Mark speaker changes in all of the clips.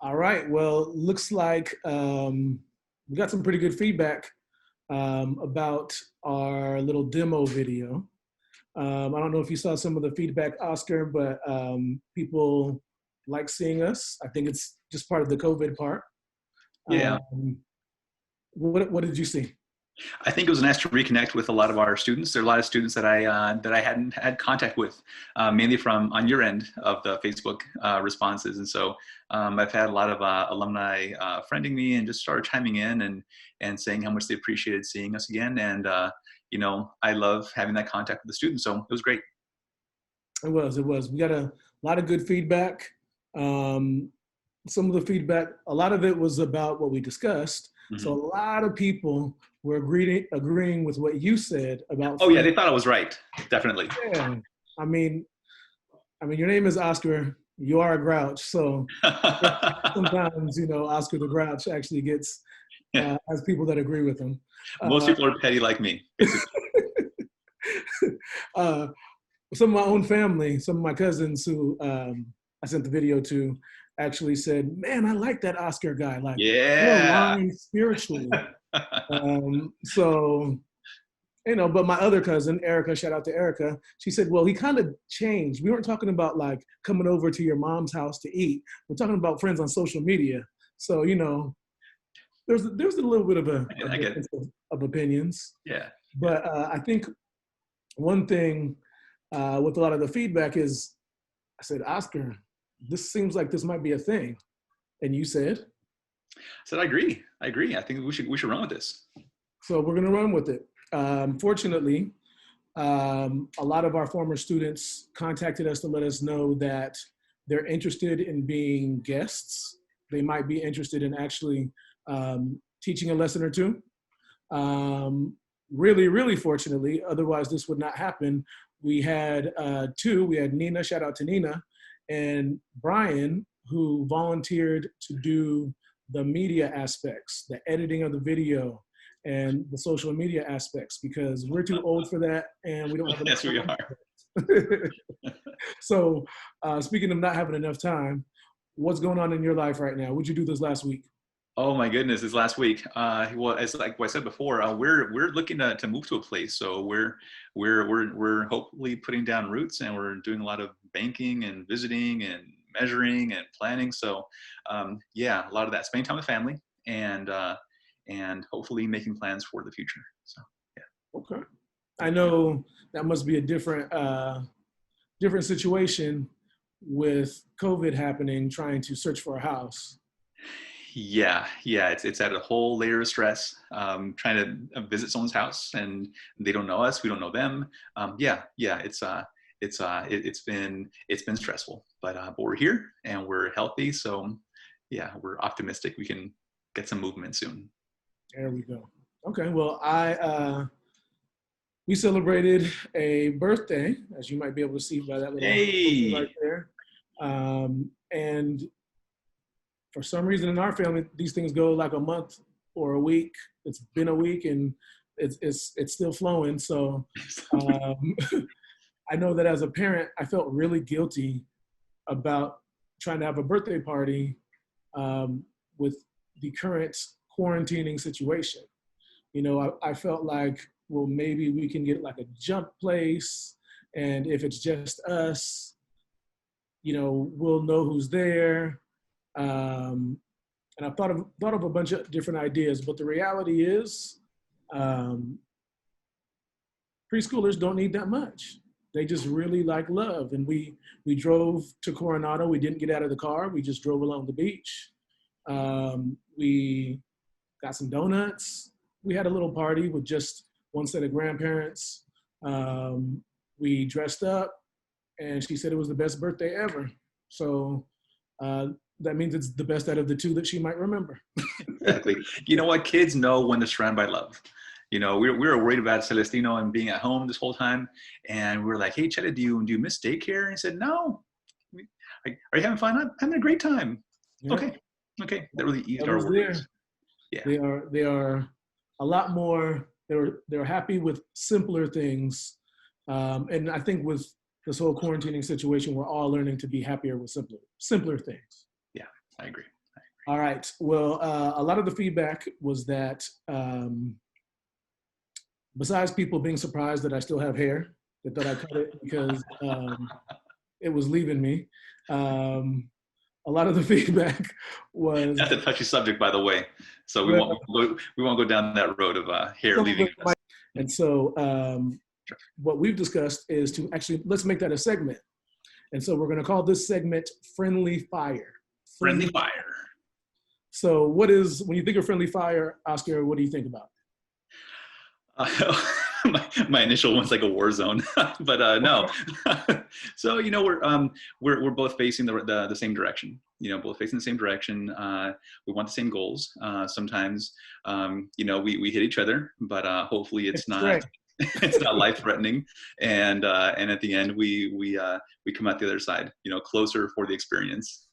Speaker 1: All right. Well, looks like we got some pretty good feedback about our little demo video. I don't know if you saw some of the feedback, Oscar, but people like seeing us. I think it's just part of the COVID part.
Speaker 2: Yeah,
Speaker 1: What did you see?
Speaker 2: I think it was nice to reconnect with a lot of our students. There are a lot of students that I hadn't had contact with, mainly from on your end of the Facebook responses. And so I've had a lot of alumni friending me and just started chiming in and saying how much they appreciated seeing us again. And I love having that contact with the students. So it was great.
Speaker 1: It was. We got a lot of good feedback. Um, some of the feedback, a lot of it was about what we discussed. So
Speaker 2: Hmm.
Speaker 1: a lot of people were agreeing with what you said about
Speaker 2: Oh yeah,
Speaker 1: friends.
Speaker 2: they thought I was right. Definitely.
Speaker 1: Yeah. I mean, your name is Oscar. You are a grouch. So sometimes, Oscar the Grouch actually gets has people that agree with him.
Speaker 2: Most
Speaker 1: Uh,
Speaker 2: people are petty like me, basically.
Speaker 1: uh, some of my own family, some of my cousins who I sent the video to, actually said, "Man, I like that Oscar guy. Like, we're
Speaker 2: Yeah.
Speaker 1: aligned spiritually." So but my other cousin, Erica, shout out to Erica, she said, well, he kind of changed. We weren't talking about like coming over to your mom's house to eat. We're talking about friends on social media. So, there's a little bit of a
Speaker 2: I get it.
Speaker 1: difference of opinions.
Speaker 2: Yeah. Yeah.
Speaker 1: But I think one thing with a lot of the feedback is, I said, Oscar, this seems like this might be a thing. And you said?
Speaker 2: I said, I agree. I agree. I think we should run with this.
Speaker 1: So we're going to run with it. Fortunately, a lot of our former students contacted us to let us know that they're interested in being guests. They might be interested in actually teaching a lesson or two. Really, really fortunately, otherwise this would not happen. We had two. We had Nina, shout out to Nina, and Brian, who volunteered to do the media aspects, the editing of the video, and the social media aspects, because we're too old for that and we don't have enough
Speaker 2: Yes, we
Speaker 1: time.
Speaker 2: are.
Speaker 1: So, speaking of not having enough time, what's going on in your life right now? What'd you do this last week?
Speaker 2: Oh my goodness, this last week. Well, as like what I said before, we're looking to move to a place. So we're hopefully putting down roots, and we're doing a lot of banking and visiting and measuring and planning. So yeah, a lot of that, spending time with family and hopefully making plans for the future. So yeah.
Speaker 1: Okay. I know that must be a different situation with COVID happening, trying to search for a house.
Speaker 2: Yeah, it's at a whole layer of stress. Trying to visit someone's house and they don't know us, we don't know them. Yeah, it's been stressful, but we're here and we're healthy, so yeah, we're optimistic we can get some movement soon.
Speaker 1: There we go. Okay. Well, we celebrated a birthday, as you might be able to see by that little poster right
Speaker 2: Hey,
Speaker 1: there. And for some reason in our family, these things go like a month or a week. It's been a week and it's still flowing. So um, I know that as a parent, I felt really guilty about trying to have a birthday party with the current quarantining situation. I felt like, well, maybe we can get like a jump place. And if it's just us, we'll know who's there. Um, and I've thought of a bunch of different ideas, but the reality is, um, preschoolers don't need that much. They just really like love. And we drove to Coronado. We didn't get out of the car. We just drove along the beach. We got some donuts. We had a little party with just one set of grandparents. We dressed up, and she said it was the best birthday ever. So that means it's the best out of the two that she might remember.
Speaker 2: exactly. You know what? Kids know when they're surrounded by love. We were worried about Celestino and being at home this whole time, and we were like, "Hey, Cheddar, do you miss daycare?" And he said, "No." Like, are you having fun? I'm having a great time.
Speaker 1: Yeah,
Speaker 2: Okay, okay. That really eased
Speaker 1: love
Speaker 2: our
Speaker 1: is
Speaker 2: worries.
Speaker 1: there.
Speaker 2: Yeah.
Speaker 1: They are a lot more. They're happy with simpler things, and I think with this whole quarantining situation, we're all learning to be happier with simpler things.
Speaker 2: Yeah, I agree.
Speaker 1: All right. Well, a lot of the feedback was that besides people being surprised that I still have hair, they thought I cut it because it was leaving me. Um, a lot of the feedback was
Speaker 2: That's a touchy subject, by the way. So
Speaker 1: well,
Speaker 2: we won't go down that road of hair
Speaker 1: some of
Speaker 2: leaving
Speaker 1: it
Speaker 2: us.
Speaker 1: might. And so what we've discussed is to actually let's make that a segment. And so we're going to call this segment "Friendly Fire."
Speaker 2: Friendly fire.
Speaker 1: So, what is when you think of friendly fire, Oscar? What do you think about?
Speaker 2: My initial one's like a war zone, but no. So we're both facing the same direction. Both facing the same direction. We want the same goals. Sometimes we hit each other, but hopefully it's not
Speaker 1: Right.
Speaker 2: it's not life threatening. And at the end we come out the other side. Closer for the experience.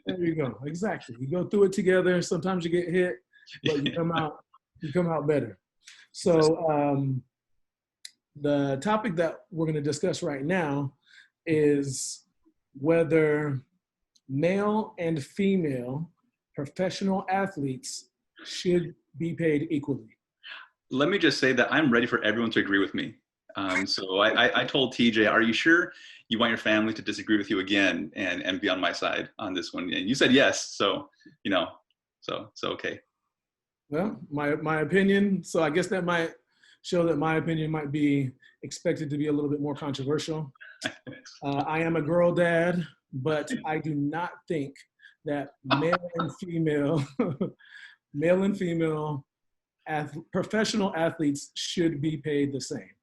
Speaker 1: There you go. Exactly. You go through it together. Sometimes you get hit, but you come out better. So the topic that we're going to discuss right now is whether male and female professional athletes should be paid equally.
Speaker 2: Let me just say that I'm ready for everyone to agree with me. So I told TJ, are you sure you want your family to disagree with you again and be on my side on this one? And you said yes. So, so okay.
Speaker 1: Well, my opinion, so I guess that might show that my opinion might be expected to be a little bit more controversial. I am a girl dad, but I do not think that male and female professional athletes should be paid the same.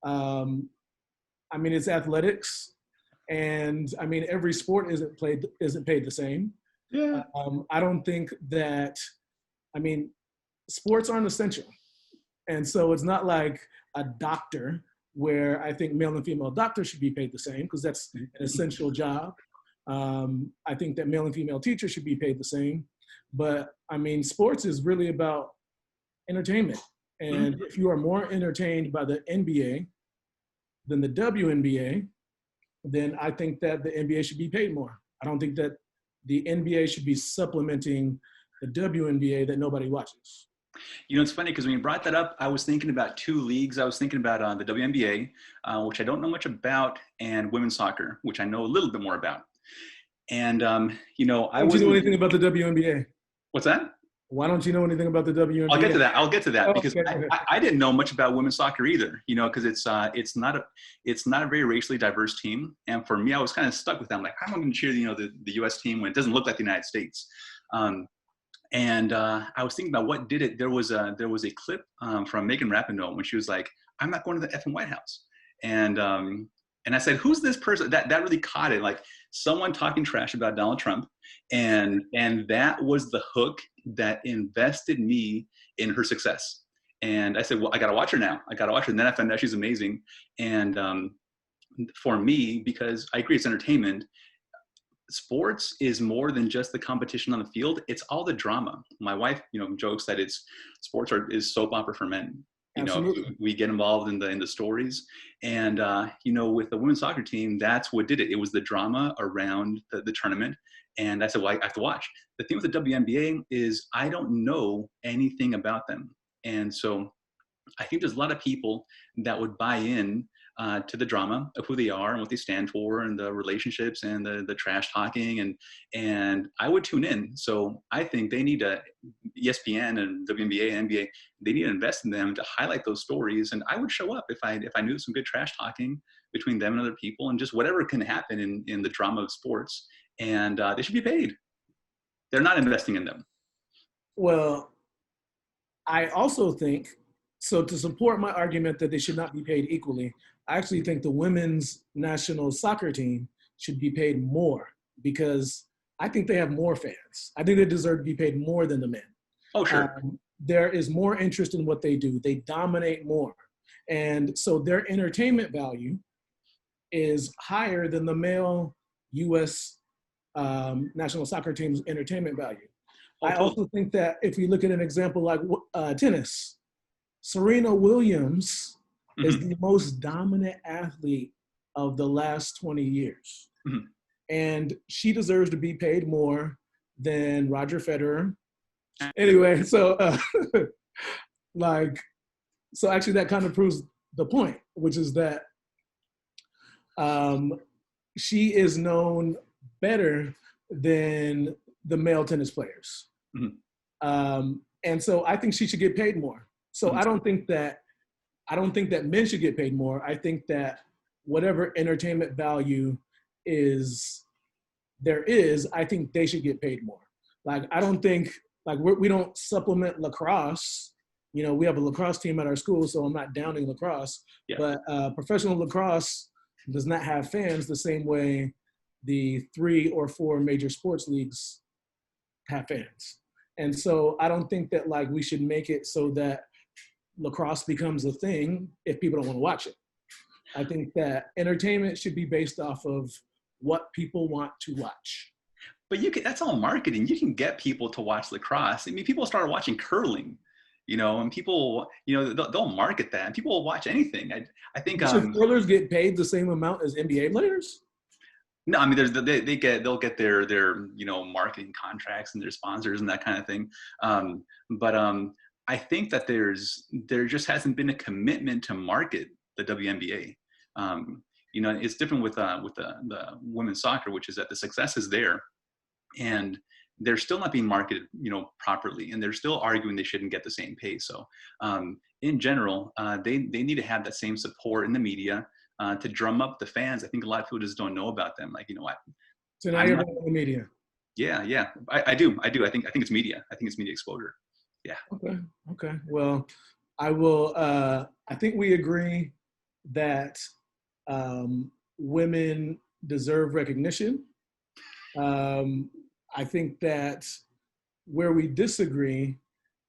Speaker 1: I mean, it's athletics, and I mean, every sport isn't paid the same.
Speaker 2: Yeah.
Speaker 1: I don't think that. I mean, sports aren't essential, and so it's not like a doctor where I think male and female doctors should be paid the same because that's an essential job. I think that male and female teachers should be paid the same, but I mean, sports is really about entertainment, and if you are more entertained by the NBA than the WNBA, then I think that the NBA should be paid more. I don't think that the NBA should be supplementing the WNBA that nobody watches.
Speaker 2: It's funny because when you brought that up, I was thinking about two leagues. I was thinking about the WNBA, which I don't know much about, and women's soccer, which I know a little bit more about. And,
Speaker 1: Don't you know anything about the WNBA?
Speaker 2: What's that?
Speaker 1: Why don't you know anything about the WNBA?
Speaker 2: I'll get to that because
Speaker 1: okay.
Speaker 2: I didn't know much about women's soccer either, because it's not a very racially diverse team. And for me, I was kind of stuck with that. I'm like, how am I going to cheer, the U.S. team when it doesn't look like the United States? And I was thinking about what did it. There was a clip from Megan Rapinoe when she was like, I'm not going to the effing White House. And I said, who's this person? That really caught it. Like someone talking trash about Donald Trump. And that was the hook that invested me in her success. And I said, well, I got to watch her now. I got to watch her. And then I found out she's amazing. And for me, because I agree it's entertainment, sports is more than just the competition on the field. It's all the drama. My wife, jokes that sports is soap opera for men. We get involved in the stories, and with the women's soccer team, that's what did it. It was the drama around the tournament, and I said, well, I have to watch. The thing with the WNBA is I don't know anything about them, and so I think there's a lot of people that would buy in to the drama of who they are and what they stand for and the relationships and the trash talking and I would tune in. So I think they need to, ESPN and WNBA and NBA, they need to invest in them to highlight those stories. And I would show up if I knew some good trash talking between them and other people and just whatever can happen in the drama of sports. And they should be paid. They're not investing in them.
Speaker 1: Well, I also think, so to support my argument that they should not be paid equally, I actually think the women's national soccer team should be paid more because I think they have more fans. I think they deserve to be paid more than the men.
Speaker 2: Oh, sure.
Speaker 1: There is more interest in what they do. They dominate more. And so their entertainment value is higher than the male U.S. National soccer team's entertainment value. I also think that if you look at an example like tennis, Serena Williams is the most dominant athlete of the last 20 years. And she deserves to be paid more than Roger Federer. Anyway, so like, so actually that kind of proves the point, which is that she is known better than the male tennis players. And so I think she should get paid more. So I don't think that men should get paid more. I think that whatever entertainment value there is, I think they should get paid more. Like, I don't think, like, we don't supplement lacrosse. You know, we have a lacrosse team at our school, so I'm not downing lacrosse. Yeah. But professional lacrosse does not have fans the same way the 3 or 4 major sports leagues have fans. And so I don't think that, like, we should make it so that lacrosse becomes a thing if people don't want to watch it. I think that entertainment should be based off of what people want to watch.
Speaker 2: But that's all marketing. You can get people to watch lacrosse. I mean, people started watching curling, you know, and people, you know, they'll market that and people will watch anything. I think
Speaker 1: should curlers get paid the same amount as NBA players?
Speaker 2: No, I mean, they'll get their you know, marketing contracts and their sponsors and that kind of thing. But I think that there just hasn't been a commitment to market the WNBA. You know, it's different with the women's soccer, which is that the success is there, and they're still not being marketed, you know, properly, and they're still arguing they shouldn't get the same pay. So, in general, they need to have that same support in the media to drum up the fans. I think a lot of people just don't know about them. Like, you know what?
Speaker 1: So now you're the media.
Speaker 2: Yeah, I do. I think it's media. I think it's media exposure. Yeah.
Speaker 1: Okay. Well, I will. I think we agree that women deserve recognition. I think that where we disagree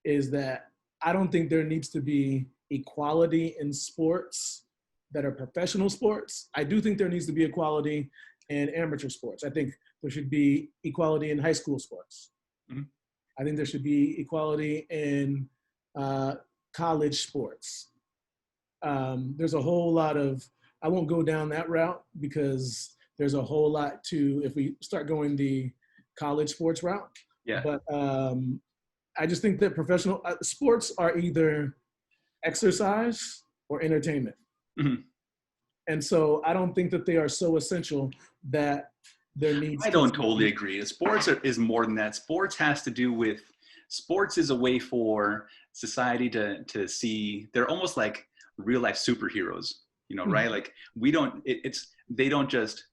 Speaker 1: is that I don't think there needs to be equality in sports that are professional sports. I do think there needs to be equality in amateur sports. I think there should be equality in high school sports. Mm-hmm. I think there should be equality in college sports. There's a whole lot of, I won't go down that route because there's a whole lot to, if we start going the college sports route.
Speaker 2: Yeah.
Speaker 1: But I just think that professional sports are either exercise or entertainment. Mm-hmm. And so I don't think that they are so essential that there needs
Speaker 2: I don't totally agree. Sports is more than that. Sports is a way for society to see, they're almost like real life superheroes, you know, mm-hmm. right? Like they don't just,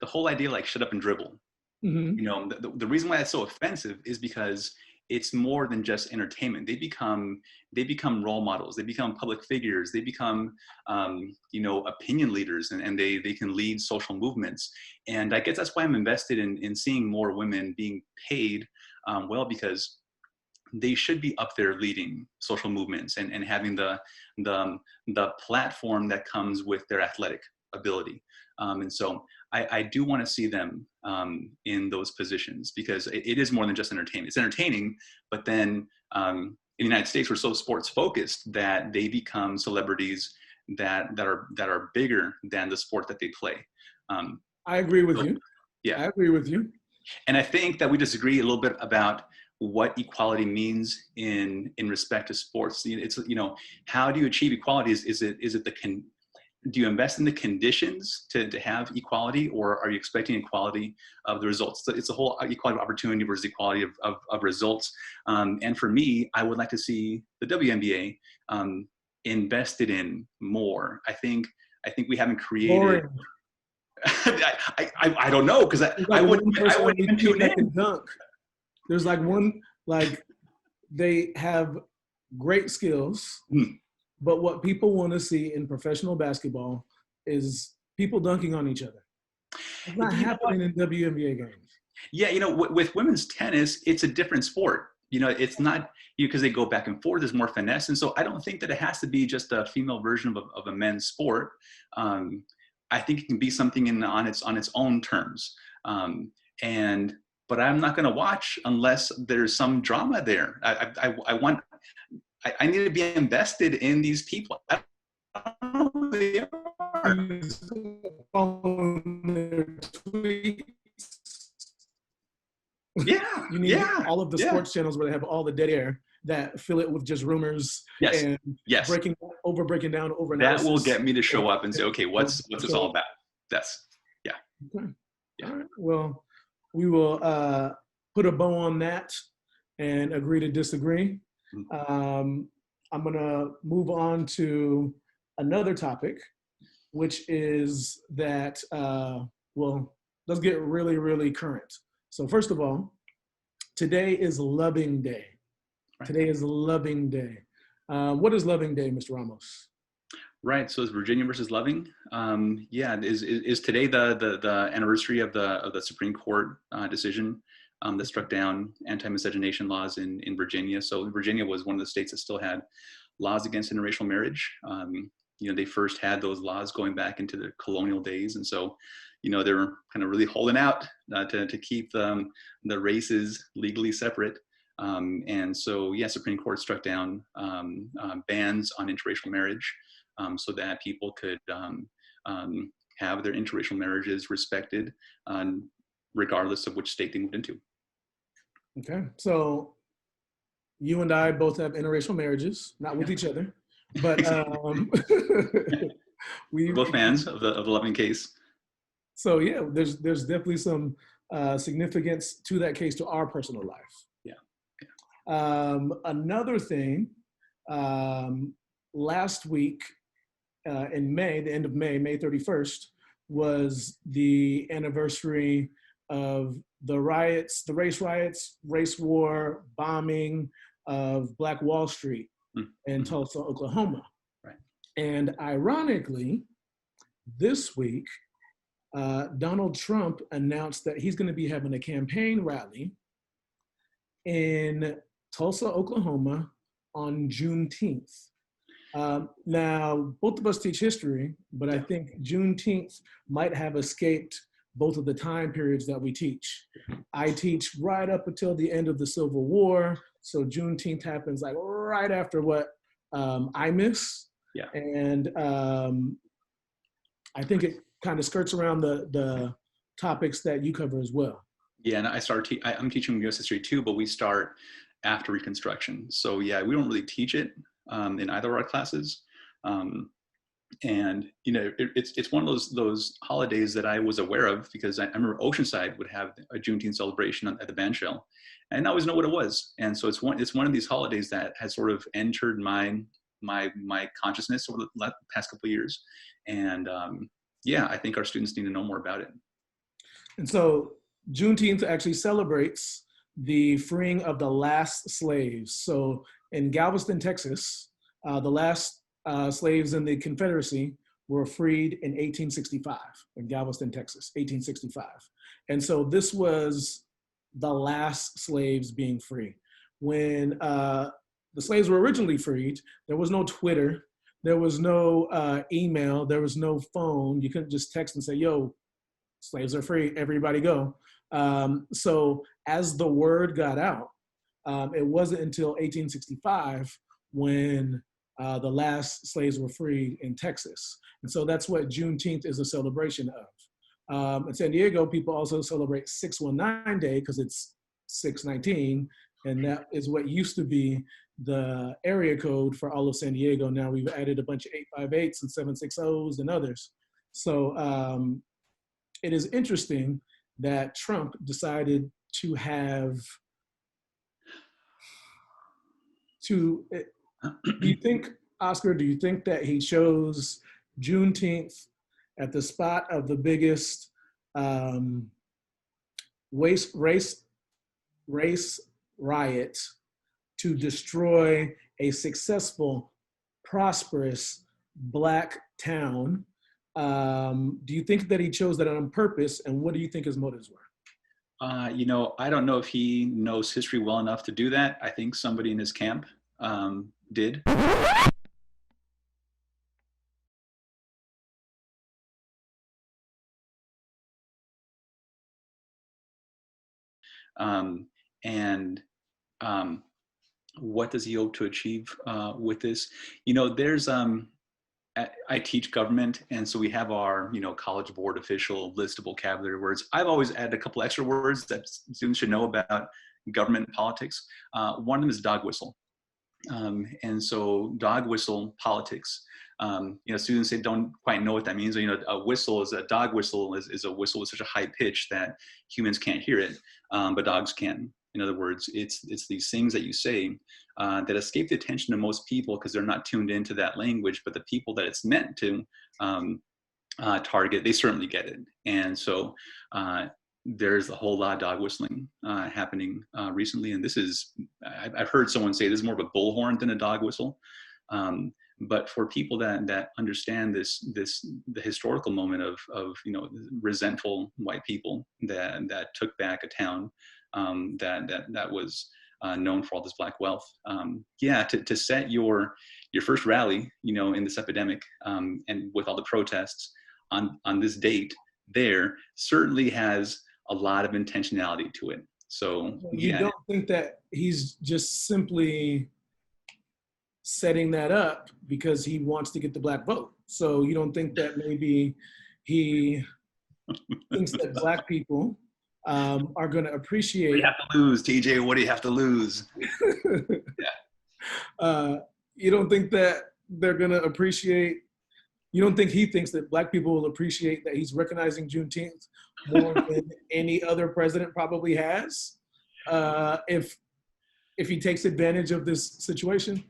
Speaker 2: the whole idea like shut up and dribble. Mm-hmm. You know, the reason why that's so offensive is because it's more than just entertainment. They become role models. They become public figures. They become, you know, opinion leaders, and they can lead social movements. And I guess that's why I'm invested in seeing more women being paid well, because they should be up there leading social movements and having the platform that comes with their athletic ability. And so I do want to see them in those positions, because it is more than just entertainment. It's entertaining, but then in the United States, we're so sports focused that they become celebrities that are bigger than the sport that they play.
Speaker 1: I agree with you.
Speaker 2: Yeah,
Speaker 1: I agree with you.
Speaker 2: And I think that we disagree a little bit about what equality means in respect to sports. It's, you know, how do you achieve equality? Do you invest in the conditions to have equality, or are you expecting equality of the results? So it's a whole equality of opportunity versus equality of results. And for me, I would like to see the WNBA invested in more. I think we haven't created. I don't know, because I wouldn't even tune in.
Speaker 1: Dunk. There's like one, like they have great skills. But what people want to see in professional basketball is people dunking on each other. It's not happening in WNBA games.
Speaker 2: Yeah, you know, with women's tennis, it's a different sport. You know, it's not, because they go back and forth, there's more finesse. And so I don't think that it has to be just a female version of a men's sport. I think it can be something on its own terms. But I'm not going to watch unless there's some drama there. I need to be invested in these people. I don't know who they are. Yeah.
Speaker 1: You need
Speaker 2: Yeah.
Speaker 1: all of the
Speaker 2: Yeah.
Speaker 1: sports channels where they have all the dead air that fill it with just rumors
Speaker 2: Yes.
Speaker 1: and
Speaker 2: Yes.
Speaker 1: breaking down over
Speaker 2: That will
Speaker 1: analysis.
Speaker 2: get me to show up and say, okay, what's this all about? That's, yeah.
Speaker 1: Okay.
Speaker 2: Yeah.
Speaker 1: All right. Well, we will put a bow on that and agree to disagree. I'm going to move on to another topic, which is that, well, let's get really, really current. So first of all, today is Loving Day.
Speaker 2: Right.
Speaker 1: Today is Loving Day. What is Loving Day, Mr. Ramos?
Speaker 2: Right. So it's Virginia versus Loving. Yeah. Is today the anniversary of the Supreme Court decision that struck down anti-miscegenation laws in Virginia. So Virginia was one of the states that still had laws against interracial marriage. They first had those laws going back into the colonial days, and so they were kind of really holding out to keep the races legally separate. And so, yeah, Supreme Court struck down bans on interracial marriage so that people could have their interracial marriages respected regardless of which state they moved into.
Speaker 1: Okay, so you and I both have interracial marriages, not with each other, but
Speaker 2: we're both fans of the Loving case.
Speaker 1: So yeah, there's definitely some significance to that case to our personal life.
Speaker 2: Yeah.
Speaker 1: Another thing, last week in May, the end of May, May 31st, was the anniversary of the riots, the race riots, race war, bombing of Black Wall Street in Tulsa, Oklahoma.
Speaker 2: Right.
Speaker 1: And ironically, this week, Donald Trump announced that he's going to be having a campaign rally in Tulsa, Oklahoma on Juneteenth. Now, both of us teach history, but I think Juneteenth might have escaped both of the time periods that we teach. I teach right up until the end of the Civil War, so Juneteenth happens like right after what I miss.
Speaker 2: Yeah.
Speaker 1: And I think it kind of skirts around the topics that you cover as well.
Speaker 2: Yeah, and I'm teaching U.S. history too, but we start after Reconstruction. So yeah, we don't really teach it in either of our classes. And it's one of those holidays that I was aware of because I remember Oceanside would have a Juneteenth celebration at the bandshell, and I always know what it was. And so it's one of these holidays that has sort of entered my consciousness over the past couple of years. And yeah, I think our students need to know more about it.
Speaker 1: And so Juneteenth actually celebrates the freeing of the last slaves. So in Galveston, Texas, the last slaves in the Confederacy were freed in 1865 in Galveston, Texas, 1865. And so this was the last slaves being free. When the slaves were originally freed, there was no Twitter, there was no email, there was no phone. You couldn't just text and say, yo, slaves are free, everybody go. So as the word got out, it wasn't until 1865 when the last slaves were freed in Texas. And so that's what Juneteenth is a celebration of. In San Diego, people also celebrate 619 Day because it's 619, and that is what used to be the area code for all of San Diego. Now we've added a bunch of 858s and 760s and others. So it is interesting that Trump decided to have do you think, Oscar, do you think that he chose Juneteenth at the spot of the biggest race riot to destroy a successful, prosperous Black town? Do you think that he chose that on purpose, and what do you think his motives were?
Speaker 2: I don't know if he knows history well enough to do that. I think somebody in his camp did. What does he hope to achieve with this? There's I teach government, and so we have our College Board official list of vocabulary words. I've always added a couple extra words that students should know about government politics. One of them is dog whistle. And so dog whistle politics, students they don't quite know what that means. A whistle is a dog whistle is a whistle with such a high pitch that humans can't hear it, but dogs can. In other words, it's these things that you say that escape the attention of most people because they're not tuned into that language, but the people that it's meant to target, they certainly get it. And so there's a whole lot of dog whistling happening recently. And this is, I've heard someone say this is more of a bullhorn than a dog whistle. But for people that understand the historical moment of resentful white people that took back a town that was known for all this black wealth, to set your first rally, in this epidemic, and with all the protests on this date, there certainly has a lot of intentionality to it. So
Speaker 1: you don't think that he's just simply setting that up because he wants to get the black vote? So you don't think that maybe he thinks that black people are going to appreciate?
Speaker 2: What do you have to lose, TJ? What do you have to lose?
Speaker 1: You don't think that they're going to appreciate? You don't think he thinks that black people will appreciate that he's recognizing Juneteenth more than any other president probably has, if he takes advantage of this situation?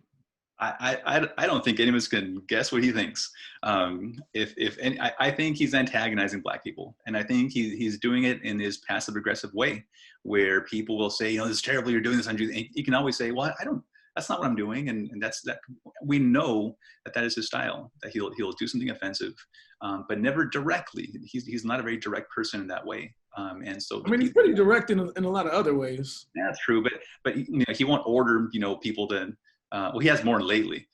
Speaker 2: I don't think anyone's can guess what he thinks. I think he's antagonizing black people, and I think he's doing it in his passive aggressive way, where people will say, this is terrible, you're doing this on Juneteenth. You can always say, well, that's not what I'm doing, and that's that. We know that is his style. That he'll do something offensive, but never directly. He's not a very direct person in that way. And so
Speaker 1: he's pretty direct in a lot of other ways.
Speaker 2: Yeah, that's true. But he won't order people to. He has more lately.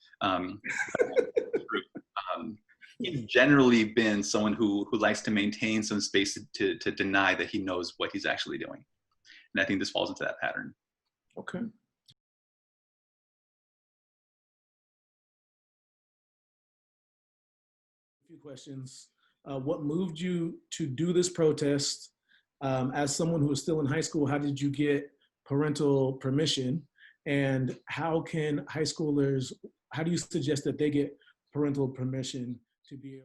Speaker 2: He's generally been someone who likes to maintain some space to deny that he knows what he's actually doing, and I think this falls into that pattern.
Speaker 1: Okay. Few questions. What moved you to do this protest? As someone who is still in high school, how did you get parental permission? And how do you suggest that they get parental permission to be able